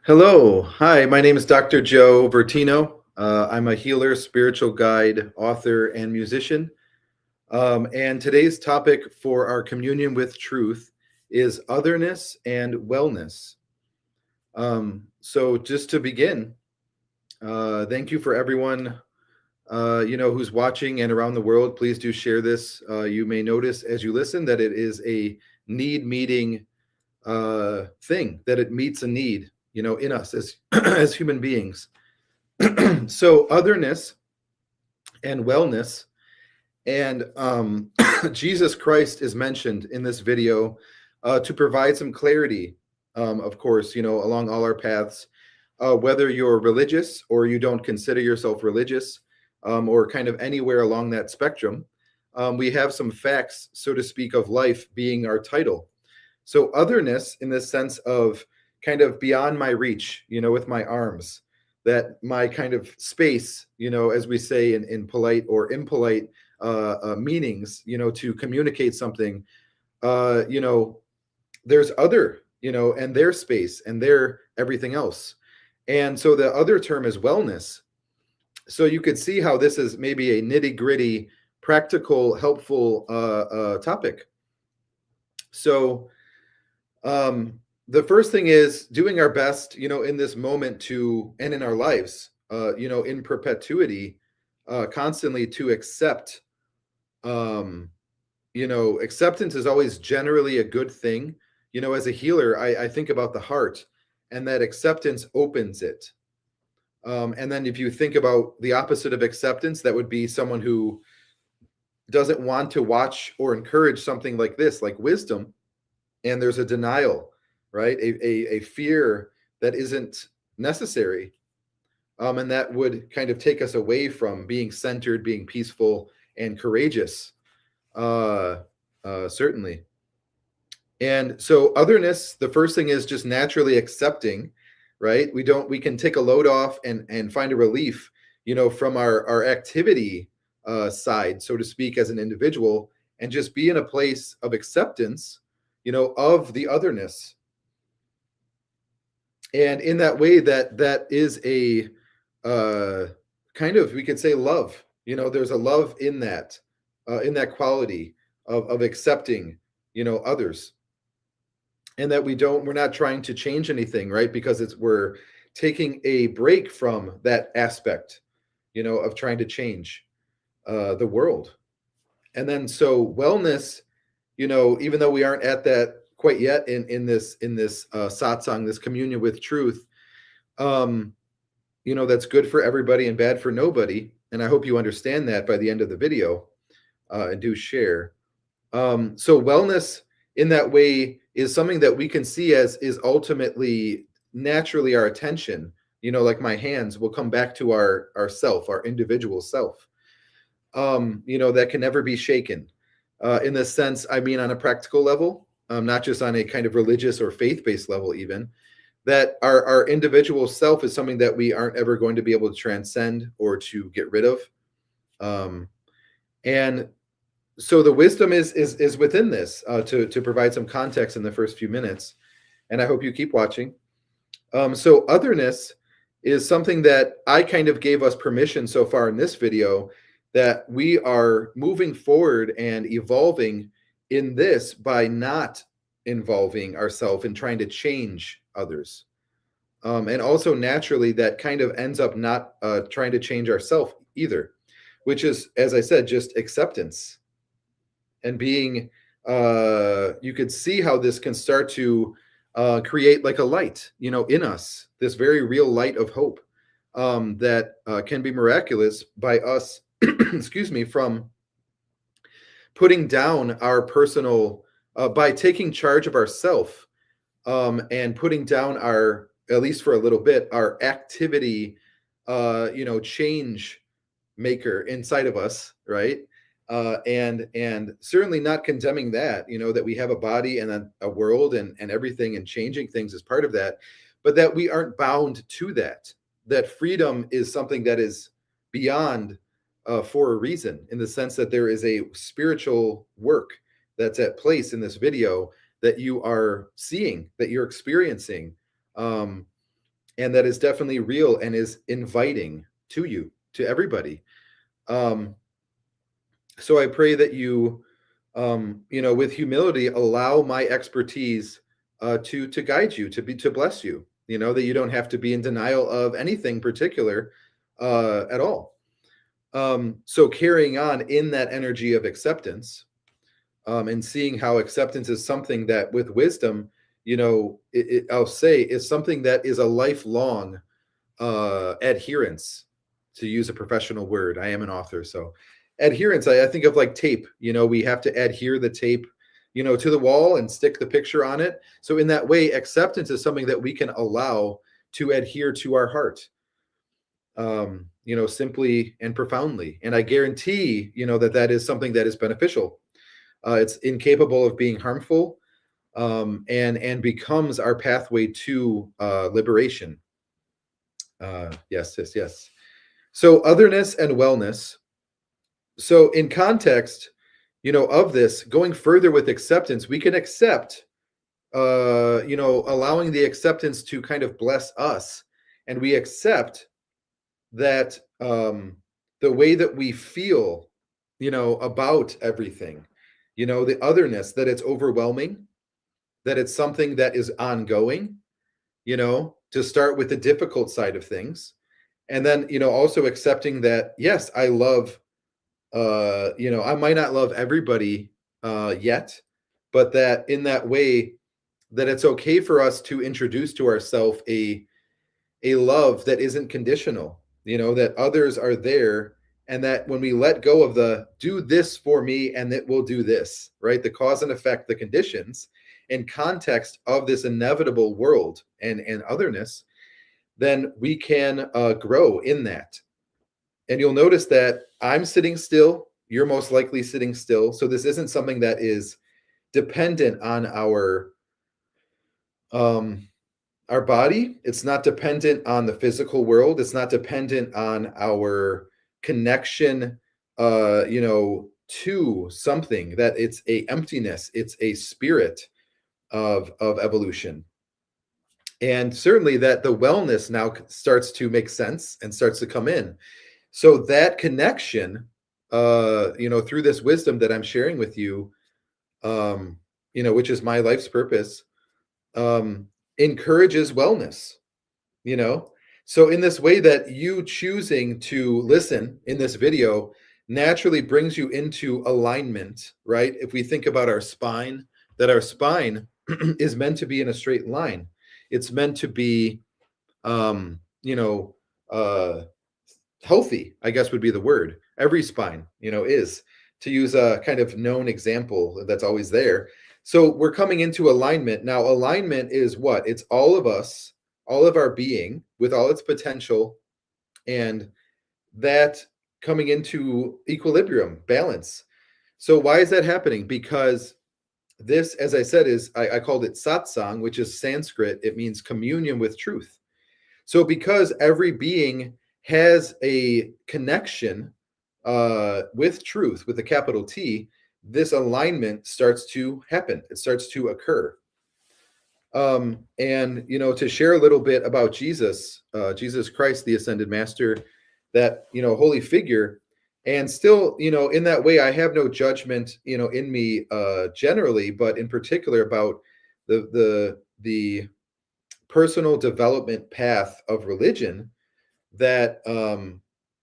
Hello. Hi, my name is Dr. Joe Vertino. I'm a healer, spiritual guide, author, and musician. And today's topic for our communion with truth is otherness and wellness. So just to begin, thank you for everyone who's watching and around the world. Please do share this. You may notice as you listen that it is a need meeting thing, that it meets a need, in us as as human beings. So otherness and wellness and Jesus Christ is mentioned in this video to provide some clarity, of course, along all our paths, whether you're religious or you don't consider yourself religious, or kind of anywhere along that spectrum. We have some facts, so to speak, of life being our title. So otherness in the sense of kind of beyond my reach, with my arms, that my kind of space, as we say in polite or impolite meanings, to communicate something, there's other, and their space and their everything else. And so the other term is wellness. So you could see how this is maybe a nitty gritty, practical, helpful topic. So the first thing is doing our best, in this moment and in our lives, in perpetuity, constantly to accept. Acceptance is always generally a good thing. As a healer, I think about the heart, and that acceptance opens it. And then if you think about the opposite of acceptance, that would be someone who doesn't want to watch or encourage something like this, like wisdom, and there's a denial, right? A fear that isn't necessary. And that would kind of take us away from being centered, being peaceful, and courageous, certainly. And so otherness, the first thing is just naturally accepting, right? We can take a load off and find a relief, from our activity side, so to speak, as an individual, and just be in a place of acceptance, of the otherness. And in that way, that is a kind of, we could say, love. There's a love in that quality of accepting, others, and that we're not trying to change anything, right? Because we're taking a break from that aspect, of trying to change the world. And then so wellness, even though we aren't at that quite yet in this satsang, this communion with truth, that's good for everybody and bad for nobody. And I hope you understand that by the end of the video, and do share. So wellness in that way is something that we can see as is ultimately naturally our attention, like my hands will come back to our self, our individual self, that can never be shaken. In this sense, I mean, on a practical level, not just on a kind of religious or faith-based level, even, that our individual self is something that we aren't ever going to be able to transcend or to get rid of. And so the wisdom is within this, to provide some context in the first few minutes. And I hope you keep watching. So otherness is something that I kind of gave us permission so far in this video, that we are moving forward and evolving in this by not involving ourselves in trying to change others. And also naturally that kind of ends up not trying to change ourselves either, which is, as I said, just acceptance. And being, you could see how this can start to create like a light, in us, this very real light of hope, that can be miraculous by us, excuse me, from putting down our personal, by taking charge of ourself, and putting down our, at least for a little bit, our activity, change maker inside of us, right? And certainly not condemning that, that we have a body and a world and everything, and changing things is part of that, but that we aren't bound to that freedom is something that is beyond, for a reason, in the sense that there is a spiritual work that's at place in this video that you are seeing, that you're experiencing, and that is definitely real and is inviting to you, to everybody. Um, so I pray that you, with humility, allow my expertise to guide you, to bless you. That you don't have to be in denial of anything particular at all. So carrying on in that energy of acceptance, and seeing how acceptance is something that, with wisdom, I'll say, is something that is a lifelong adherence, to use a professional word. I am an author, so adherence. I think of like tape. We have to adhere the tape, to the wall and stick the picture on it. So in that way, acceptance is something that we can allow to adhere to our heart, simply and profoundly. And I guarantee, that is something that is beneficial. It's incapable of being harmful, and becomes our pathway to liberation. Yes, yes, yes. So otherness and wellness. So in context, of this, going further with acceptance, we can accept, allowing the acceptance to kind of bless us, and we accept that, the way that we feel, about everything, the otherness, that it's overwhelming, that it's something that is ongoing, to start with the difficult side of things. And then, also accepting that, yes, I love, I might not love everybody yet, but that in that way, that it's okay for us to introduce to ourselves a love that isn't conditional, that others are there, and that when we let go of the do this for me and it will do this, right? The cause and effect, the conditions and context of this inevitable world and otherness, then we can grow in that. And you'll notice that I'm sitting still, you're most likely sitting still. So this isn't something that is dependent on um, our body. It's not dependent on the physical world. It's not dependent on our connection, to something, that it's a emptiness. It's a spirit of evolution. And certainly that the wellness now starts to make sense and starts to come in. So that connection, through this wisdom that I'm sharing with you, which is my life's purpose, um, encourages wellness, you know? So in this way, that you choosing to listen in this video naturally brings you into alignment, right? If we think about our spine, that our spine is meant to be in a straight line. It's meant to be, um, you know, uh, healthy, I guess would be the word. Every spine, is, to use a kind of known example that's always there. So we're coming into alignment. Now, alignment is what? It's all of us, all of our being with all its potential, and that coming into equilibrium, balance. So why is that happening? Because this, as I said, is, I called it satsang, which is Sanskrit. It means communion with truth. So because every being has a connection with truth, with a capital T, this alignment starts to happen. It starts to occur. And, to share a little bit about Jesus, Jesus Christ, the ascended master, that, holy figure. And still, in that way, I have no judgment, in me generally, but in particular about the personal development path of religion, that,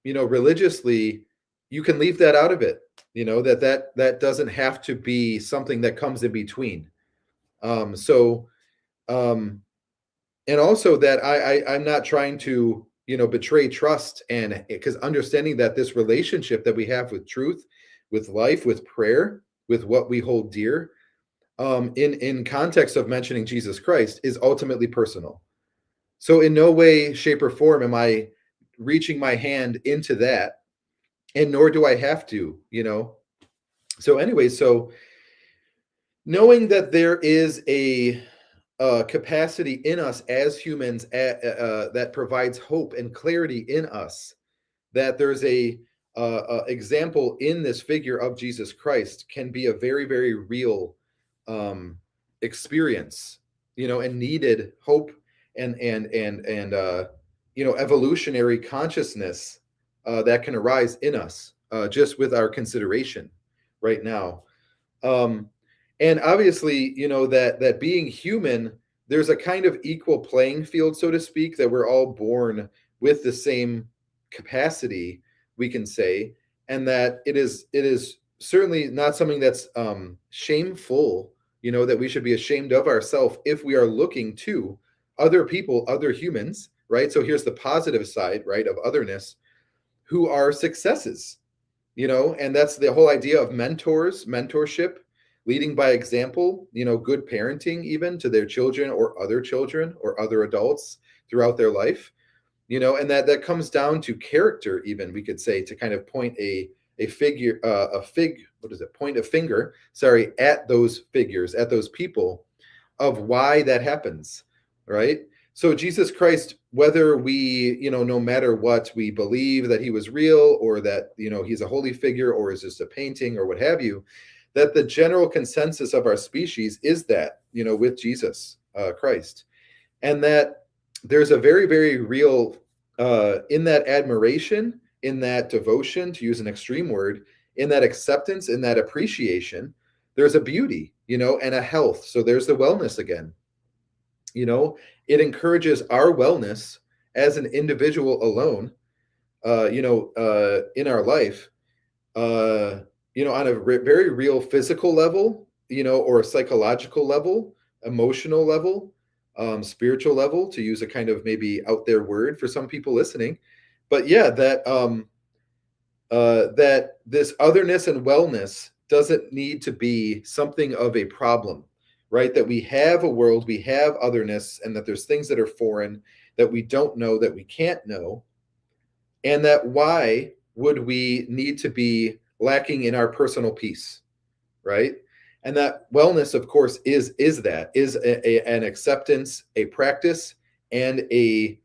religiously, you can leave that out of it, that doesn't have to be something that comes in between. So and also that I'm not trying to, betray trust, and because understanding that this relationship that we have with truth, with life, with prayer, with what we hold dear, in context of mentioning Jesus Christ, is ultimately personal. So in no way, shape, or form am I reaching my hand into that, and nor do I have to. So anyway, so knowing that there is a capacity in us as humans, that provides hope and clarity in us, that there's a example in this figure of Jesus Christ, can be a very, very real experience, and needed hope and evolutionary consciousness that can arise in us just with our consideration right now. um, and obviously, that being human, there's a kind of equal playing field, so to speak, that we're all born with the same capacity, we can say, and that it is certainly not something that's shameful, that we should be ashamed of ourselves if we are looking to other people, other humans, right? So here's the positive side, right, of otherness, who are successes, and that's the whole idea of mentorship, leading by example, good parenting even to their children or other adults throughout their life, and that comes down to character, even we could say, to kind of point a figure a fig what is it point a finger, sorry, at those figures, at those people, of why that happens, right? So Jesus Christ, whether we, no matter what we believe that he was real, or that, he's a holy figure, or is just a painting, or what have you, that the general consensus of our species is that, with Jesus Christ. And that there's a very, very real, in that admiration, in that devotion, to use an extreme word, in that acceptance, in that appreciation, there's a beauty, and a health. So there's the wellness again. It encourages our wellness as an individual alone, in our life, on a very real physical level, or a psychological level, emotional level, spiritual level, to use a kind of maybe out there word for some people listening. But yeah, that this otherness and wellness doesn't need to be something of a problem, right? That we have a world, we have otherness, and that there's things that are foreign, that we don't know, that we can't know, and that why would we need to be lacking in our personal peace, right? And that wellness, of course, is an acceptance, a practice, and a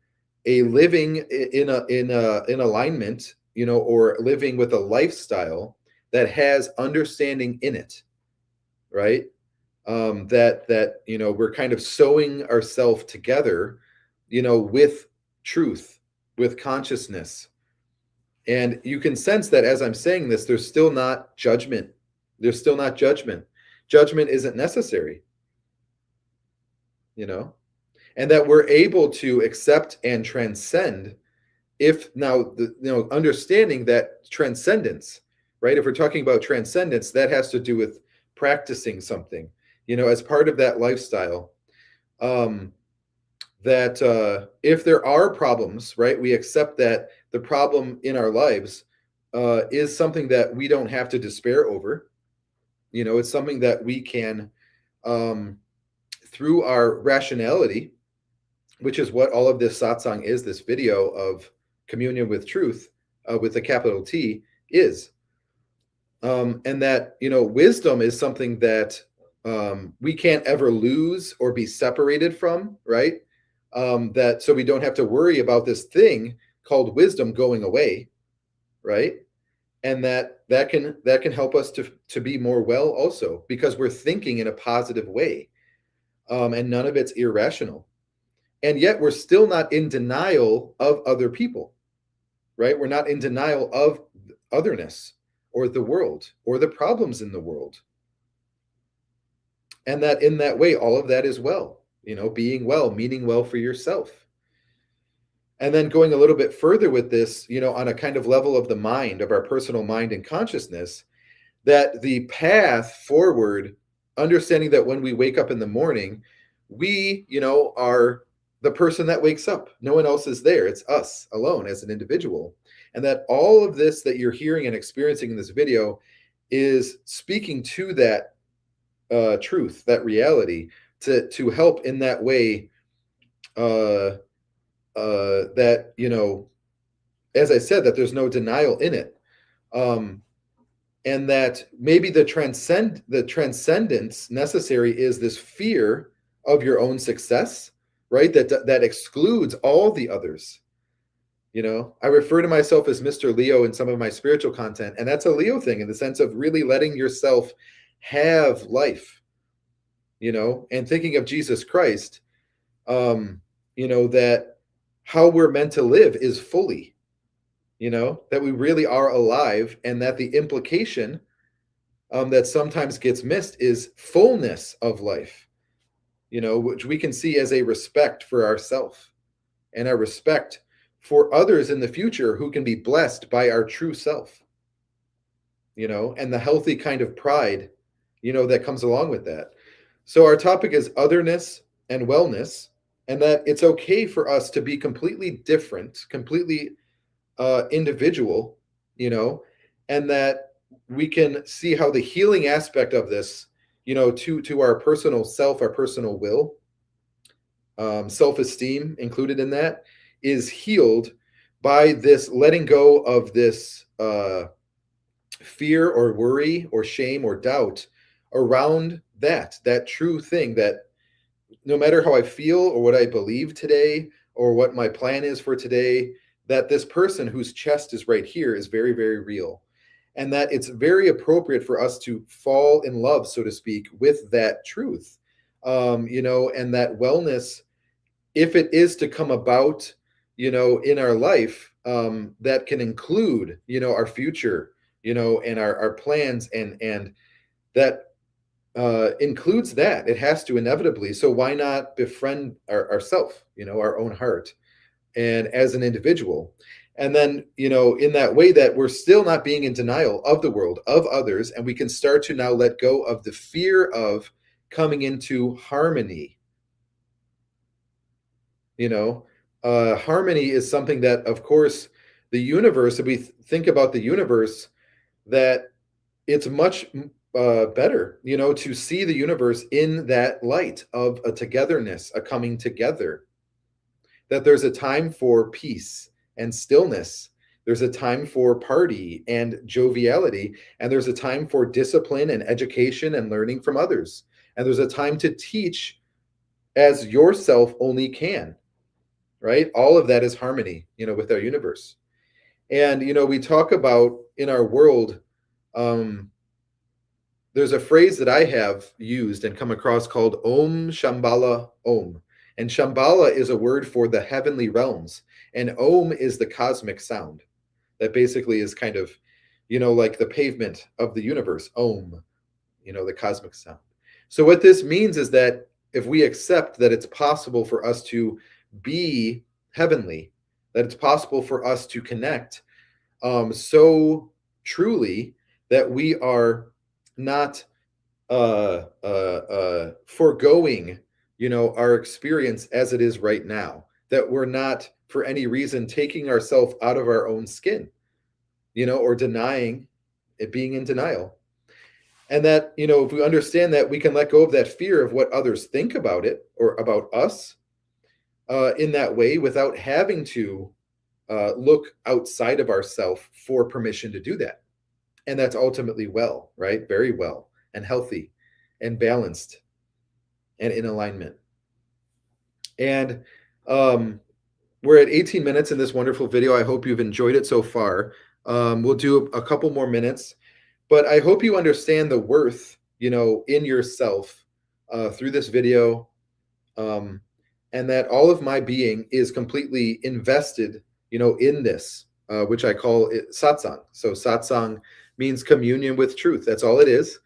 living in alignment, or living with a lifestyle that has understanding in it, right? That we're kind of sewing ourselves together, with truth, with consciousness. And you can sense that as I'm saying this, there's still not judgment. There's still not judgment. Judgment isn't necessary, you know, and that we're able to accept and transcend. If now, understanding that transcendence, right? If we're talking about transcendence, that has to do with practicing something, as part of that lifestyle. That if there are problems, right, we accept that the problem in our lives is something that we don't have to despair over. It's something that we can, through our rationality, which is what all of this satsang is, this video of communion with truth, with a capital T, is. And that, wisdom is something that we can't ever lose or be separated from, right? That so we don't have to worry about this thing called wisdom going away, right? And that can help us to be more well also, because we're thinking in a positive way, and none of it's irrational. And yet we're still not in denial of other people, right? We're not in denial of otherness or the world or the problems in the world. And that in that way, all of that is well, being well, meaning well for yourself. And then going a little bit further with this, on a kind of level of the mind, of our personal mind and consciousness, that the path forward, understanding that when we wake up in the morning, we, are the person that wakes up. No one else is there. It's us alone as an individual. And that all of this that you're hearing and experiencing in this video is speaking to that truth, that reality, to help in that way, that, as I said, that there's no denial in it. And that maybe the transcendence necessary is this fear of your own success, right? That excludes all the others. I refer to myself as Mr. Leo in some of my spiritual content, and that's a Leo thing, in the sense of really letting yourself have life, and thinking of Jesus Christ, that how we're meant to live is fully, that we really are alive, and that the implication that sometimes gets missed is fullness of life, which we can see as a respect for ourself and our respect for others in the future who can be blessed by our true self, and the healthy kind of pride, that comes along with that. So our topic is otherness and wellness, and that it's okay for us to be completely different, completely individual, and that we can see how the healing aspect of this, to our personal self, our personal will, self-esteem included in that, is healed by this letting go of this fear or worry or shame or doubt around that true thing, that no matter how I feel or what I believe today or what my plan is for today, that this person whose chest is right here is very, very real. And that it's very appropriate for us to fall in love, so to speak, with that truth. And that wellness, if it is to come about, in our life, that can include, our future, and our plans, and that includes that. It has to inevitably. So why not befriend ourself, our own heart, and as an individual, and then in that way that we're still not being in denial of the world, of others, and we can start to now let go of the fear of coming into harmony. Harmony is something that, of course, the universe, if we think about the universe, that it's much better, to see the universe in that light of a togetherness, a coming together, that there's a time for peace and stillness. There's a time for party and joviality, and there's a time for discipline and education and learning from others. And there's a time to teach as yourself only can, right? All of that is harmony, with our universe. And, we talk about in our world, there's a phrase that I have used and come across called Om Shambhala Om. And Shambhala is a word for the heavenly realms. And Om is the cosmic sound that basically is kind of, like the pavement of the universe. Om, the cosmic sound. So what this means is that if we accept that it's possible for us to be heavenly, that it's possible for us to connect so truly that we are not foregoing, our experience as it is right now, that we're not for any reason taking ourselves out of our own skin, or denying it, being in denial. And that, if we understand that, we can let go of that fear of what others think about it or about us in that way, without having to look outside of ourselves for permission to do that. And that's ultimately well, right? Very well and healthy and balanced and in alignment. And we're at 18 minutes in this wonderful video. I hope you've enjoyed it so far. We'll do a couple more minutes, but I hope you understand the worth, in yourself through this video, and that all of my being is completely invested, in this, which I call it satsang. So satsang means communion with truth. That's all it is.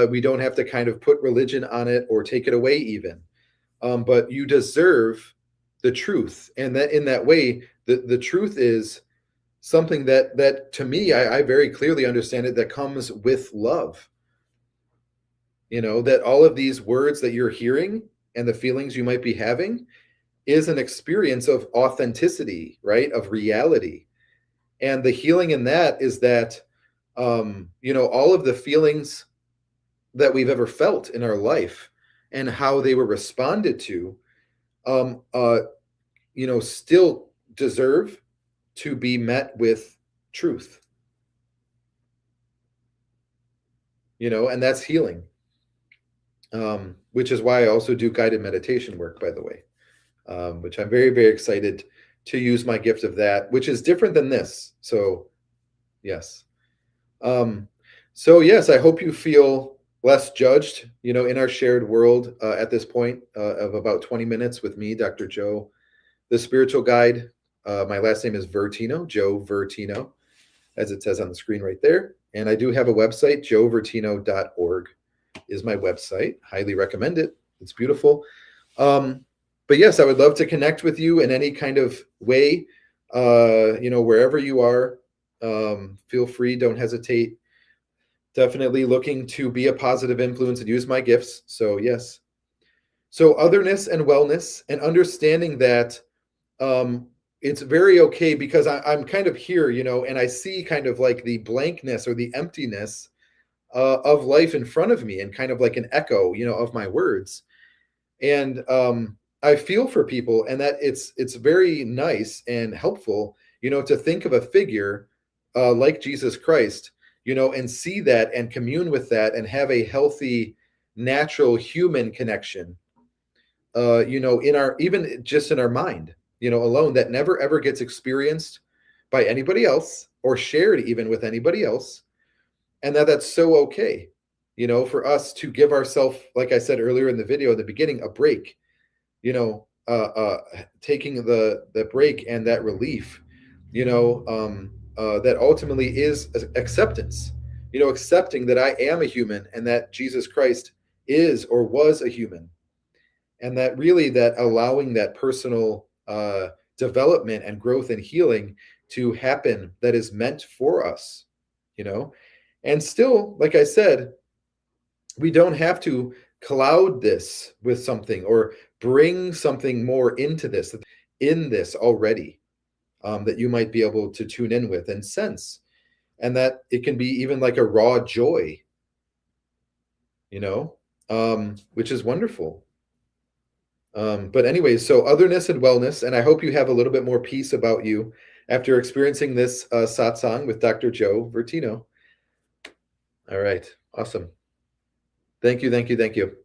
We don't have to kind of put religion on it or take it away even. But you deserve the truth. And that in that way, the truth is something that to me, I very clearly understand it, that comes with love. That all of these words that you're hearing and the feelings you might be having is an experience of authenticity, right? Of reality. And the healing in that is that, all of the feelings that we've ever felt in our life and how they were responded to, still deserve to be met with truth, and that's healing, which is why I also do guided meditation work, by the way, which I'm very, very excited to use my gift of that, which is different than this. So, yes. Yes, I hope you feel less judged, in our shared world at this point of about 20 minutes with me, Dr. Joe, the spiritual guide. My last name is Vertino, Joe Vertino, as it says on the screen right there. And I do have a website, joevertino.org is my website. Highly recommend it. It's beautiful. But yes, I would love to connect with you in any kind of way. Wherever you are, feel free. Don't hesitate. Definitely looking to be a positive influence and use my gifts. So yes. So otherness and wellness, and understanding that it's very okay, because I'm kind of here, and I see kind of like the blankness or the emptiness of life in front of me, and kind of like an echo, of my words. And I feel for people, and that it's very nice and helpful, to think of a figure like Jesus Christ, and see that and commune with that and have a healthy, natural human connection, in our, even just in our mind, alone, that never ever gets experienced by anybody else or shared even with anybody else. And that's so okay, for us to give ourselves, like I said earlier in the video at the beginning, a break, taking the break and that relief, that ultimately is acceptance, accepting that I am a human and that Jesus Christ is or was a human, and that really, that allowing that personal development and growth and healing to happen that is meant for us, and still, like I said, we don't have to cloud this with something or bring something more into this, in this already, that you might be able to tune in with and sense, and that it can be even like a raw joy, which is wonderful. But anyways, so otherness and wellness, and I hope you have a little bit more peace about you after experiencing this satsang with Dr. Joe Vertino. All right, awesome. Thank you, thank you, thank you.